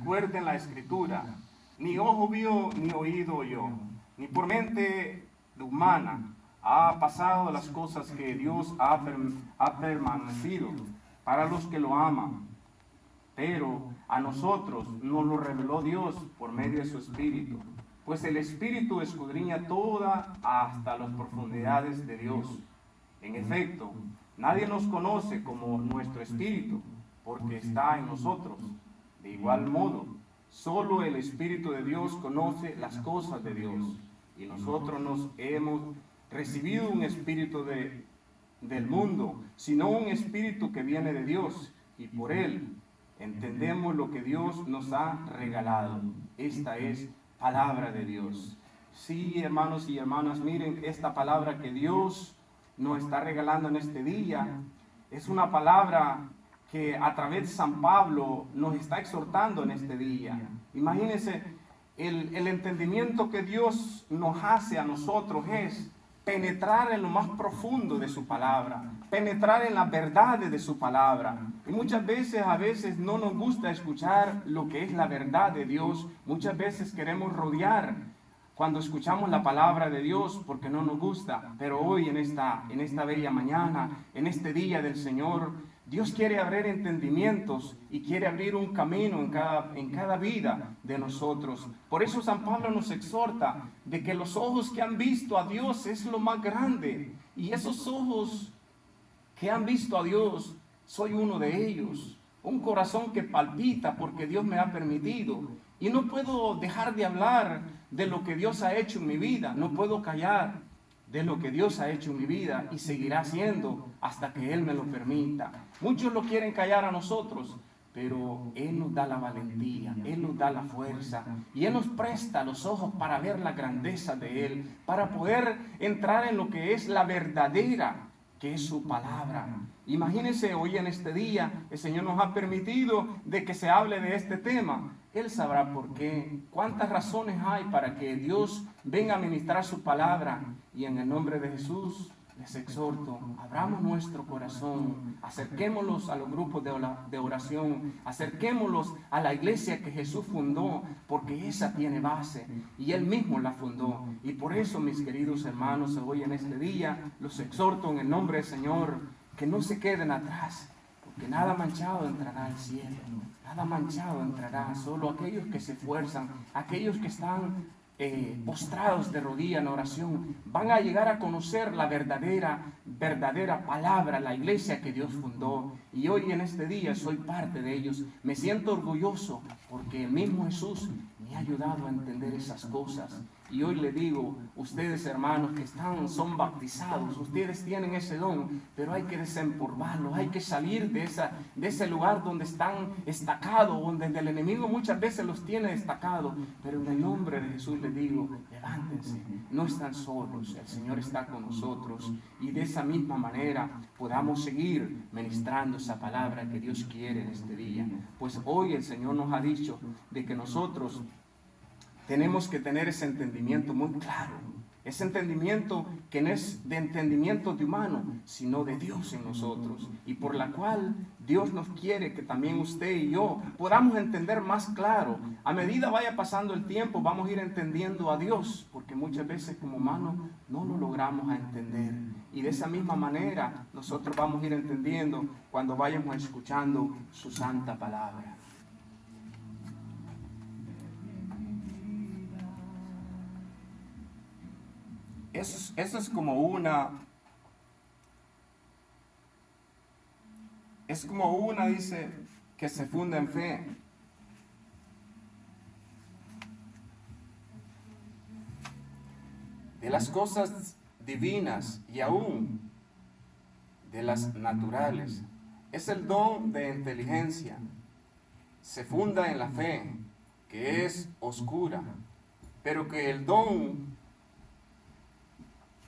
Recuerden la Escritura, ni ojo vio, ni oído oyó, ni por mente humana ha pasado las cosas que Dios ha permanecido para los que lo aman. Pero a nosotros nos lo reveló Dios por medio de su Espíritu, pues el Espíritu escudriña toda hasta las profundidades de Dios. En efecto, nadie nos conoce como nuestro Espíritu, porque está en nosotros. De igual modo, solo el Espíritu de Dios conoce las cosas de Dios, y nosotros nos hemos recibido un espíritu del mundo, sino un espíritu que viene de Dios, y por él entendemos lo que Dios nos ha regalado. Esta es palabra de Dios. Sí, hermanos y hermanas, miren, esta palabra que Dios nos está regalando en este día es una palabra que a través de San Pablo nos está exhortando en este día. Imagínense, el entendimiento que Dios nos hace a nosotros es penetrar en lo más profundo de su palabra, penetrar en las verdades de su palabra. Y muchas veces, a veces no nos gusta escuchar lo que es la verdad de Dios. Muchas veces queremos rodear cuando escuchamos la palabra de Dios porque no nos gusta. Pero hoy en esta bella mañana, en este día del Señor, Dios quiere abrir entendimientos y quiere abrir un camino en cada vida de nosotros. Por eso San Pablo nos exhorta de que los ojos que han visto a Dios es lo más grande. Y esos ojos que han visto a Dios, soy uno de ellos. Un corazón que palpita porque Dios me ha permitido. Y no puedo dejar de hablar de lo que Dios ha hecho en mi vida. No puedo callar de lo que Dios ha hecho en mi vida y seguirá haciendo hasta que Él me lo permita. Muchos lo quieren callar a nosotros, pero Él nos da la valentía, Él nos da la fuerza y Él nos presta los ojos para ver la grandeza de Él, para poder entrar en lo que es la verdadera, que es su palabra. Imagínense, hoy en este día el Señor nos ha permitido de que se hable de este tema. Él sabrá por qué, cuántas razones hay para que Dios venga a ministrar su palabra. Y en el nombre de Jesús les exhorto, abramos nuestro corazón, acerquémoslos a los grupos de oración, acerquémoslos a la iglesia que Jesús fundó, porque esa tiene base y Él mismo la fundó. Y por eso, mis queridos hermanos, hoy en este día los exhorto en el nombre del Señor, que no se queden atrás, porque nada manchado entrará al cielo, nada manchado entrará, solo aquellos que se esfuerzan, aquellos que están postrados de rodilla en oración, van a llegar a conocer la verdadera palabra, la iglesia que Dios fundó. Y hoy en este día soy parte de ellos. Me siento orgulloso porque el mismo Jesús me ha ayudado a entender esas cosas. Y hoy le digo, ustedes hermanos que son bautizados, ustedes tienen ese don, pero hay que desempolvarlo, hay que salir de ese lugar donde están estacados, donde el enemigo muchas veces los tiene destacados. Pero en el nombre de Jesús les digo, levántense, no están solos, el Señor está con nosotros. Y de esa misma manera podamos seguir ministrando esa palabra que Dios quiere en este día. Pues hoy el Señor nos ha dicho de que nosotros tenemos que tener ese entendimiento muy claro, ese entendimiento que no es de entendimiento de humano, sino de Dios en nosotros, y por la cual Dios nos quiere que también usted y yo podamos entender más claro. A medida vaya pasando el tiempo, vamos a ir entendiendo a Dios, porque muchas veces como humanos no lo logramos a entender. Y de esa misma manera nosotros vamos a ir entendiendo cuando vayamos escuchando su santa palabra. Eso es como una, dice, que se funda en fe. De las cosas divinas y aún de las naturales. Es el don de inteligencia. Se funda en la fe, que es oscura, pero que el don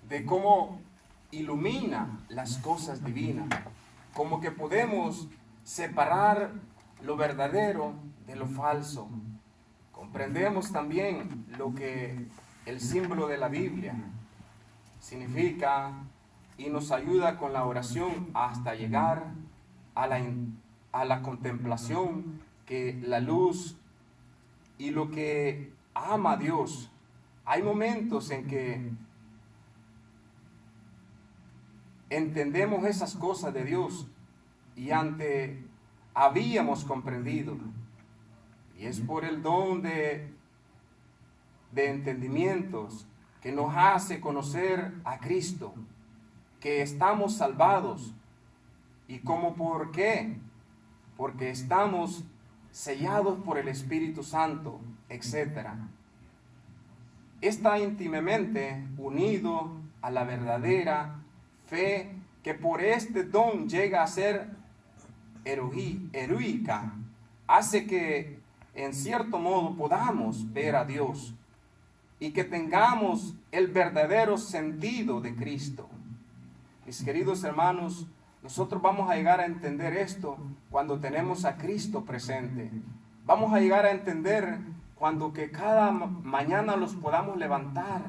de cómo ilumina las cosas divinas, como que podemos separar lo verdadero de lo falso. Comprendemos también lo que el símbolo de la Biblia significa y nos ayuda con la oración hasta llegar a la contemplación, que la luz y lo que ama a Dios. Hay momentos en que entendemos esas cosas de Dios y habíamos comprendido. Y es por el don de entendimientos que nos hace conocer a Cristo, que estamos salvados. ¿Y cómo por qué? Porque estamos sellados por el Espíritu Santo, etc. Está íntimamente unido a la verdadera fe, que por este don llega a ser heroica, hace que en cierto modo podamos ver a Dios y que tengamos el verdadero sentido de Cristo. Mis queridos hermanos, nosotros vamos a llegar a entender esto cuando tenemos a Cristo presente. Vamos a llegar a entender cuando que cada mañana los podamos levantar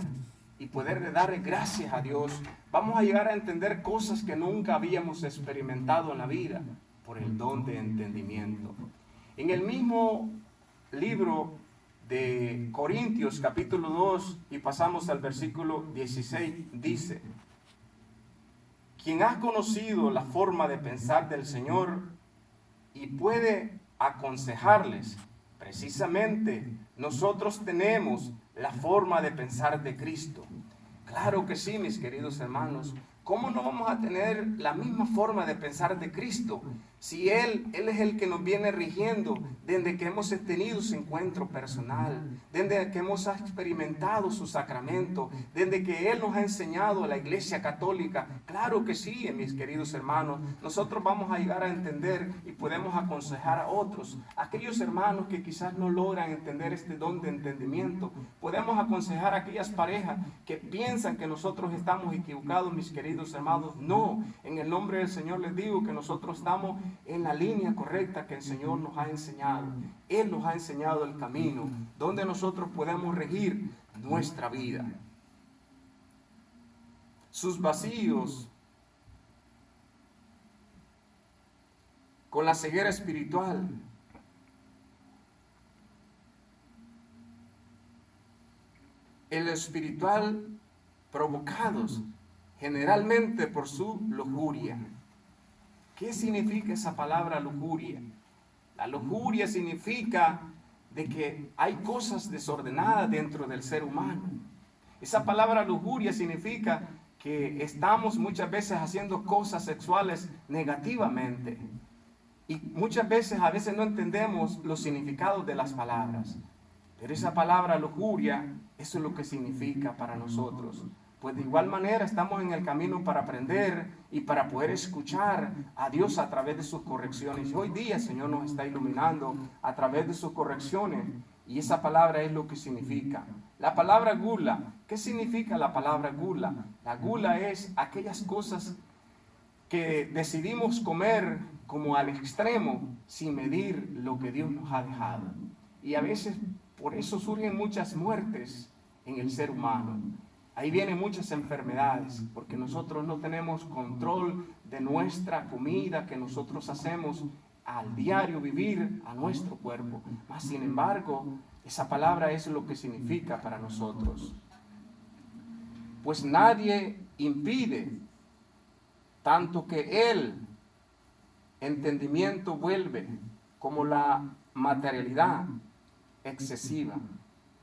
y poder dar gracias a Dios. Vamos a llegar a entender cosas que nunca habíamos experimentado en la vida por el don de entendimiento. En el mismo libro de Corintios capítulo 2 y pasamos al versículo 16, dice: quien ha conocido la forma de pensar del Señor y puede aconsejarles. Precisamente nosotros tenemos la forma de pensar de Cristo. Claro que sí, mis queridos hermanos. ¿Cómo no vamos a tener la misma forma de pensar de Cristo? Si Él es el que nos viene rigiendo desde que hemos tenido su encuentro personal, desde que hemos experimentado su sacramento, desde que Él nos ha enseñado a la Iglesia Católica. Claro que sí, mis queridos hermanos. Nosotros vamos a llegar a entender y podemos aconsejar a otros. Aquellos hermanos que quizás no logran entender este don de entendimiento, podemos aconsejar a aquellas parejas que piensan que nosotros estamos equivocados, mis queridos hermanos. No, en el nombre del Señor les digo que nosotros estamos en la línea correcta que el Señor nos ha enseñado. Él nos ha enseñado el camino donde nosotros podemos regir nuestra vida. Sus vacíos con la ceguera espiritual, el espiritual provocados generalmente por su lujuria. ¿Qué significa esa palabra lujuria? La lujuria significa de que hay cosas desordenadas dentro del ser humano. Esa palabra lujuria significa que estamos muchas veces haciendo cosas sexuales negativamente. Y muchas veces, a veces no entendemos los significados de las palabras. Pero esa palabra lujuria, eso es lo que significa para nosotros. Pues de igual manera estamos en el camino para aprender y para poder escuchar a Dios a través de sus correcciones. Y hoy día el Señor nos está iluminando a través de sus correcciones. Y esa palabra es lo que significa. La palabra gula, ¿qué significa la palabra gula? La gula es aquellas cosas que decidimos comer como al extremo sin medir lo que Dios nos ha dejado. Y a veces por eso surgen muchas muertes en el ser humano. Ahí vienen muchas enfermedades, porque nosotros no tenemos control de nuestra comida que nosotros hacemos al diario vivir a nuestro cuerpo. Mas, sin embargo, esa palabra es lo que significa para nosotros. Pues nadie impide, tanto que el entendimiento vuelve, como la materialidad excesiva.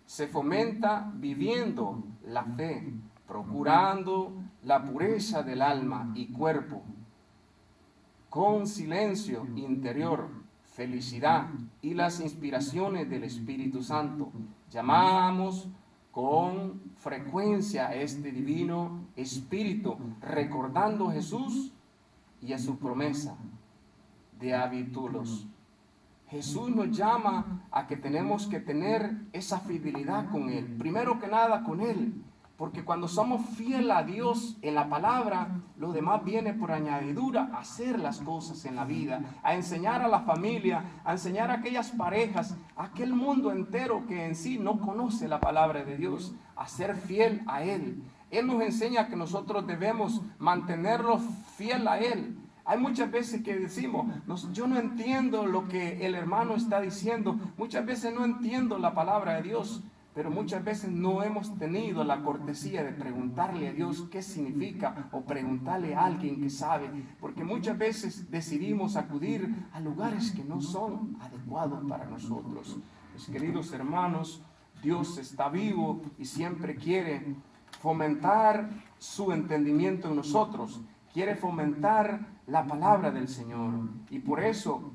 Se fomenta viviendo la fe, procurando la pureza del alma y cuerpo, con silencio interior, felicidad y las inspiraciones del Espíritu Santo. Llamamos con frecuencia a este divino Espíritu, recordando a Jesús y a su promesa de habitulos. Jesús nos llama a que tenemos que tener esa fidelidad con Él. Primero que nada con Él. Porque cuando somos fieles a Dios en la palabra, lo demás viene por añadidura a hacer las cosas en la vida, a enseñar a la familia, a enseñar a aquellas parejas, a aquel mundo entero que en sí no conoce la palabra de Dios, a ser fiel a Él. Él nos enseña que nosotros debemos mantenernos fiel a Él. Hay muchas veces que decimos, yo no entiendo lo que el hermano está diciendo, muchas veces no entiendo la palabra de Dios, pero muchas veces no hemos tenido la cortesía de preguntarle a Dios qué significa o preguntarle a alguien que sabe, porque muchas veces decidimos acudir a lugares que no son adecuados para nosotros. Mis queridos hermanos, Dios está vivo y siempre quiere fomentar su entendimiento en nosotros, quiere fomentar la palabra del Señor, y por eso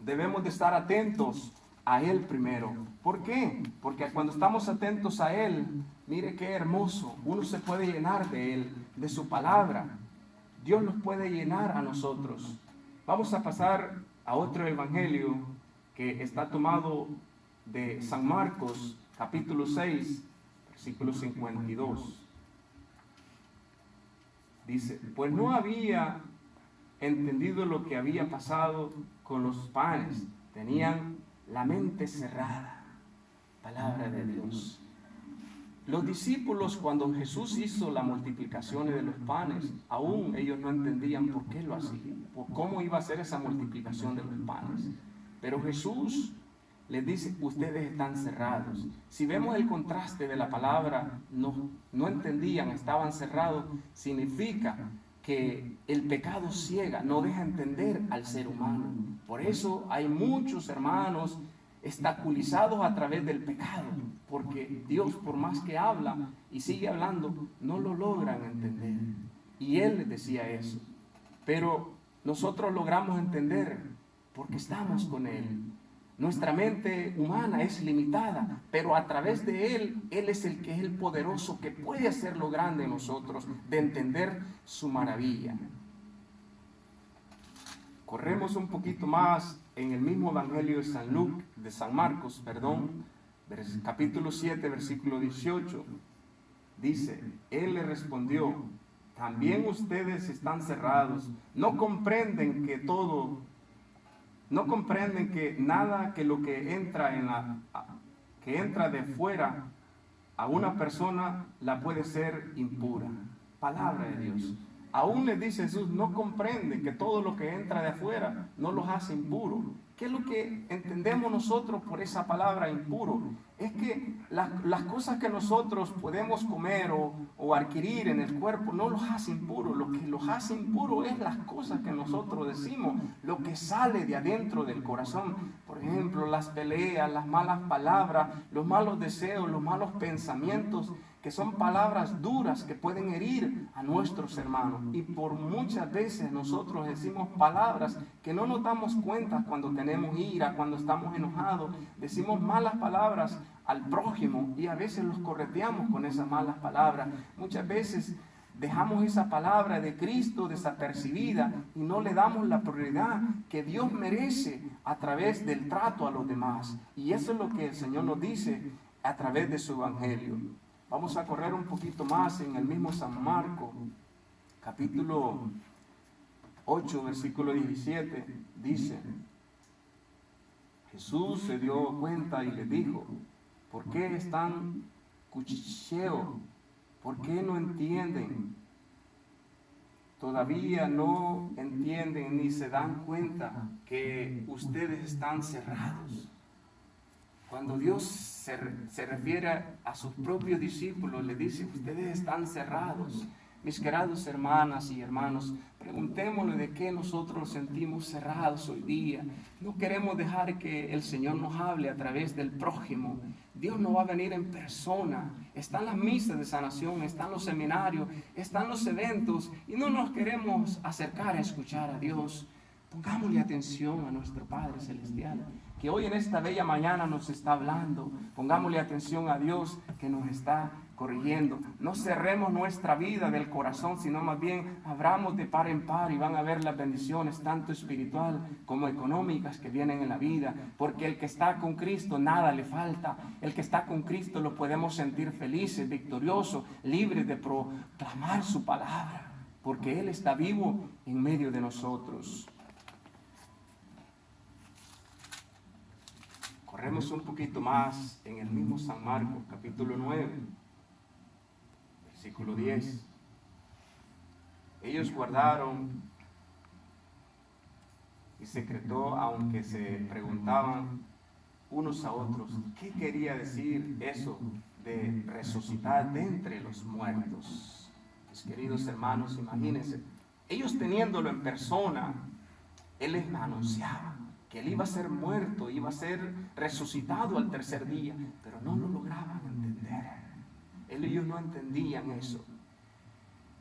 debemos de estar atentos a Él primero. ¿Por qué? Porque cuando estamos atentos a Él, mire qué hermoso, uno se puede llenar de Él, de su palabra. Dios nos puede llenar a nosotros. Vamos a pasar a otro evangelio que está tomado de San Marcos, capítulo 6, versículo 52. Dice, pues no había entendido lo que había pasado con los panes. Tenían la mente cerrada. Palabra de Dios. Los discípulos, cuando Jesús hizo la multiplicación de los panes, aún ellos no entendían por qué lo hacía, por cómo iba a ser esa multiplicación de los panes. Pero Jesús les dice, ustedes están cerrados. Si vemos el contraste de la palabra, no entendían, estaban cerrados, significa que el pecado ciega, no deja entender al ser humano. Por eso hay muchos hermanos obstaculizados a través del pecado, porque Dios, por más que habla y sigue hablando, no lo logran entender. Y Él les decía eso. Pero nosotros logramos entender porque estamos con Él. Nuestra mente humana es limitada, pero a través de Él, Él es el que es el poderoso, que puede hacerlo grande en nosotros, de entender su maravilla. Corremos un poquito más en el mismo Evangelio de San Marcos, capítulo 7, versículo 18. Dice, Él le respondió, también ustedes están cerrados, no comprenden que nada que lo que entra de fuera a una persona la puede ser impura. Palabra de Dios. Aún les dice Jesús, no comprenden que todo lo que entra de afuera no los hace impuros. ¿Qué es lo que entendemos nosotros por esa palabra impuro? Es que las cosas que nosotros podemos comer o adquirir en el cuerpo no los hace impuros. Lo que los hace impuros es las cosas que nosotros decimos, lo que sale de adentro del corazón. Por ejemplo, las peleas, las malas palabras, los malos deseos, los malos pensamientos, que son palabras duras que pueden herir a nuestros hermanos. Y por muchas veces nosotros decimos palabras que no nos damos cuenta cuando tenemos ira, cuando estamos enojados. Decimos malas palabras al prójimo y a veces los correteamos con esas malas palabras. Muchas veces dejamos esa palabra de Cristo desapercibida y no le damos la prioridad que Dios merece a través del trato a los demás. Y eso es lo que el Señor nos dice a través de su Evangelio. Vamos a correr un poquito más en el mismo San Marcos, capítulo 8, versículo 17, dice, Jesús se dio cuenta y le dijo, ¿por qué están cuchicheando? ¿Por qué no entienden? Todavía no entienden ni se dan cuenta que ustedes están cerrados. Cuando Dios se refiere a sus propios discípulos, le dice, ustedes están cerrados. Mis queridos hermanas y hermanos, preguntémonos de qué nosotros nos sentimos cerrados hoy día. No queremos dejar que el Señor nos hable a través del prójimo. Dios no va a venir en persona. Están las misas de sanación, están los seminarios, están los eventos y no nos queremos acercar a escuchar a Dios. Pongámosle atención a nuestro Padre Celestial, que hoy en esta bella mañana nos está hablando. Pongámosle atención a Dios que nos está corrigiendo. No cerremos nuestra vida del corazón, sino más bien abramos de par en par y van a ver las bendiciones tanto espiritual como económicas que vienen en la vida, porque el que está con Cristo nada le falta. El que está con Cristo lo podemos sentir felices, victoriosos, libres de proclamar su palabra, porque Él está vivo en medio de nosotros. Corremos un poquito más en el mismo San Marcos, capítulo 9, versículo 10. Ellos guardaron y se creyó, aunque se preguntaban unos a otros qué quería decir eso de resucitar de entre los muertos. Mis queridos hermanos, imagínense, ellos teniéndolo en persona, él les anunciaba que él iba a ser muerto, iba a ser resucitado al tercer día, pero no lo lograban entender. Ellos no entendían eso.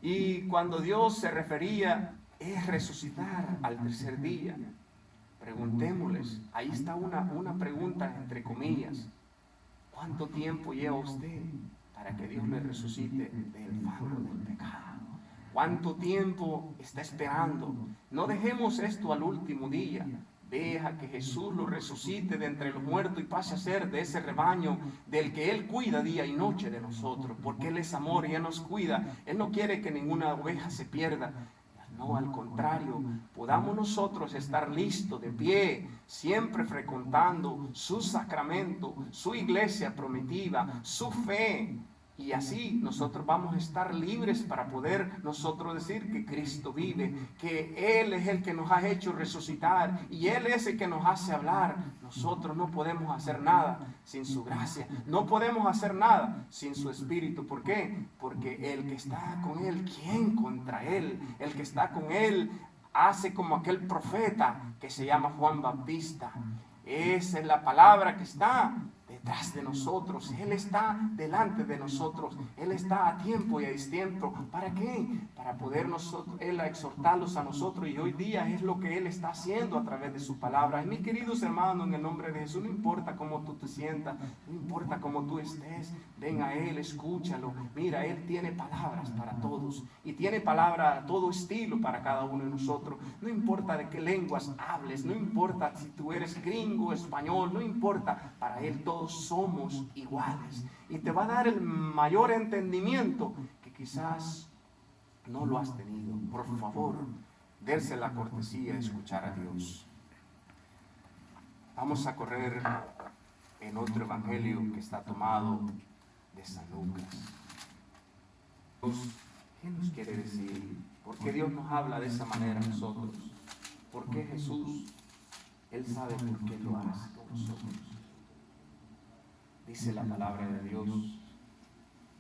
Y cuando Dios se refería es resucitar al tercer día, preguntémosles, ahí está una pregunta entre comillas: ¿cuánto tiempo lleva usted para que Dios le resucite del fango del pecado? ¿Cuánto tiempo está esperando? No dejemos esto al último día. Deja que Jesús lo resucite de entre los muertos y pase a ser de ese rebaño del que Él cuida día y noche de nosotros, porque Él es amor y Él nos cuida. Él no quiere que ninguna oveja se pierda. No, al contrario, podamos nosotros estar listos, de pie, siempre frecuentando su sacramento, su iglesia prometida, su fe. Y así nosotros vamos a estar libres para poder nosotros decir que Cristo vive, que Él es el que nos ha hecho resucitar y Él es el que nos hace hablar. Nosotros no podemos hacer nada sin su gracia, no podemos hacer nada sin su Espíritu. ¿Por qué? Porque el que está con Él, ¿quién contra Él? El que está con Él hace como aquel profeta que se llama Juan Bautista. Esa es la palabra que está detrás de nosotros. Él está delante de nosotros. Él está a tiempo y a destiempo. ¿Para qué? Para poder nosotros, Él exhortarlos a nosotros. Y hoy día es lo que Él está haciendo a través de su palabra. Y mis queridos hermanos, en el nombre de Jesús, no importa cómo tú te sientas, no importa cómo tú estés, ven a Él, escúchalo. Mira, Él tiene palabras para todos. Y tiene palabra a todo estilo para cada uno de nosotros. No importa de qué lenguas hables, no importa si tú eres gringo, español, no importa. Para Él todos somos iguales y te va a dar el mayor entendimiento que quizás no lo has tenido. Por favor, dense la cortesía de escuchar a Dios. Vamos a correr en otro evangelio que está tomado de San Lucas. ¿Qué nos quiere decir? ¿Por qué Dios nos habla de esa manera a nosotros? ¿Por qué Jesús? Él sabe por qué lo hace con nosotros. Dice la palabra de Dios.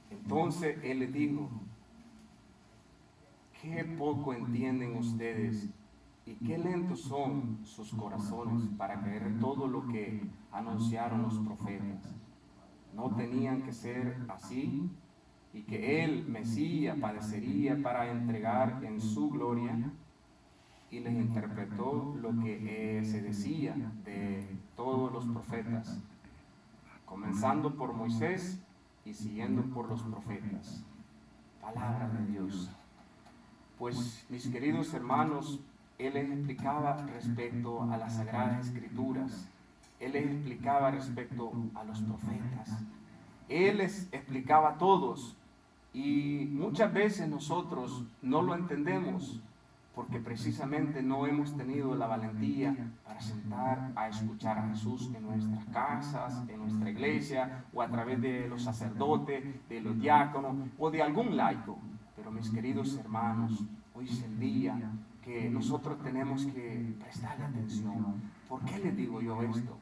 Entonces Él les dijo: qué poco entienden ustedes y qué lentos son sus corazones para creer todo lo que anunciaron los profetas. ¿No tenían que ser así? Y que Él, Mesías, padecería para entregar en su gloria. Y les interpretó lo que se decía de todos los profetas, comenzando por Moisés y siguiendo por los profetas. Palabra de Dios. Pues, mis queridos hermanos, Él les explicaba respecto a las Sagradas Escrituras. Él les explicaba respecto a los profetas. Él les explicaba a todos. Y muchas veces nosotros no lo entendemos porque precisamente no hemos tenido la valentía para sentar a escuchar a Jesús en nuestras casas, en nuestra iglesia, o a través de los sacerdotes, de los diáconos, o de algún laico. Pero mis queridos hermanos, hoy es el día que nosotros tenemos que prestarle atención. ¿Por qué les digo yo esto?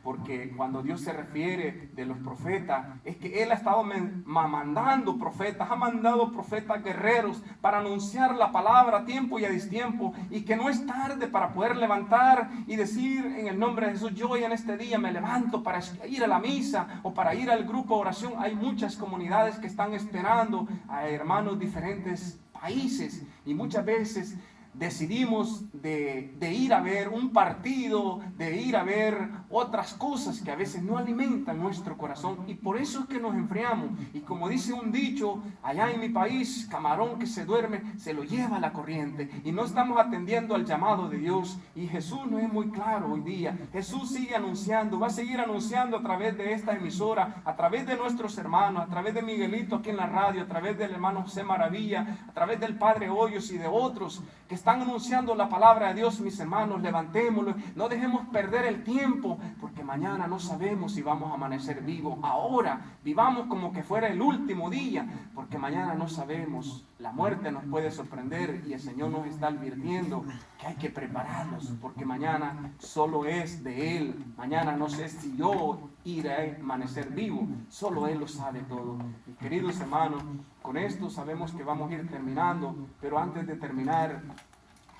Porque cuando Dios se refiere de los profetas, es que Él ha estado mandando profetas, ha mandado profetas guerreros para anunciar la palabra a tiempo y a destiempo, y que no es tarde para poder levantar y decir en el nombre de Jesús: yo hoy en este día me levanto para ir a la misa o para ir al grupo de oración. Hay muchas comunidades que están esperando a hermanos de diferentes países, y muchas veces decidimos de ir a ver un partido, de ir a ver otras cosas que a veces no alimentan nuestro corazón, y por eso es que nos enfriamos. Y como dice un dicho allá en mi país: camarón que se duerme se lo lleva la corriente, y no estamos atendiendo al llamado de Dios. Y Jesús no es muy claro hoy día. Jesús sigue anunciando, va a seguir anunciando a través de esta emisora, a través de nuestros hermanos, a través de Miguelito aquí en la radio, a través del hermano José Maravilla, a través del Padre Hoyos y de otros que están anunciando la palabra de Dios, mis hermanos, levantémoslo. No dejemos perder el tiempo, porque mañana no sabemos si vamos a amanecer vivos. Ahora vivamos como que fuera el último día, porque mañana no sabemos. La muerte nos puede sorprender y el Señor nos está advirtiendo que hay que prepararnos, porque mañana solo es de Él. Mañana no sé si yo iré a amanecer vivo, solo Él lo sabe todo. Mis queridos hermanos, con esto sabemos que vamos a ir terminando, pero antes de terminar,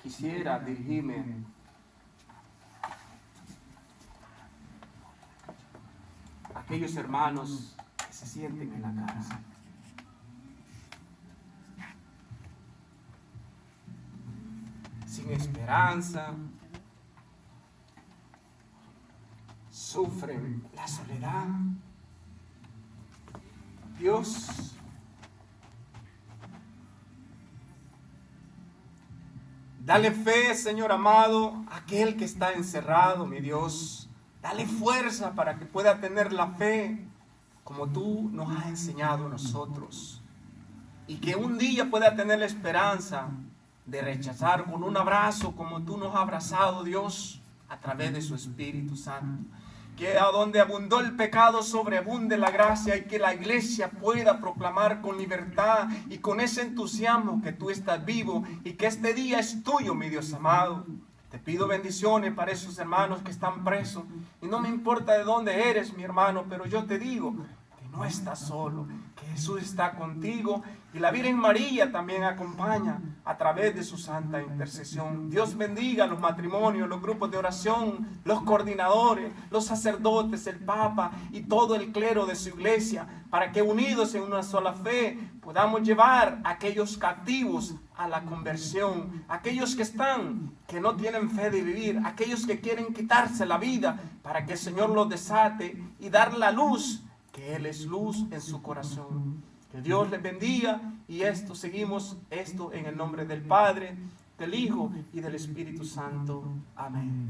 quisiera dirigirme a aquellos hermanos que se sienten en la cárcel. Sin esperanza, sufren la soledad. Dios, dale fe, Señor amado, a aquel que está encerrado, mi Dios. Dale fuerza para que pueda tener la fe como tú nos has enseñado a nosotros. Y que un día pueda tener la esperanza de rechazar con un abrazo como tú nos has abrazado, Dios, a través de su Espíritu Santo. Que a donde abundó el pecado sobreabunde la gracia, y que la iglesia pueda proclamar con libertad y con ese entusiasmo que tú estás vivo y que este día es tuyo, mi Dios amado. Te pido bendiciones para esos hermanos que están presos, y no me importa de dónde eres, mi hermano, pero yo te digo que no estás solo, que Jesús está contigo, y la Virgen María también acompaña a través de su santa intercesión. Dios bendiga los matrimonios, los grupos de oración, los coordinadores, los sacerdotes, el Papa y todo el clero de su iglesia, para que unidos en una sola fe podamos llevar a aquellos cautivos a la conversión, aquellos que no tienen fe de vivir, aquellos que quieren quitarse la vida, para que el Señor los desate y dar la luz, que Él es luz en su corazón. Que Dios les bendiga, y seguimos esto en el nombre del Padre, del Hijo y del Espíritu Santo. Amén.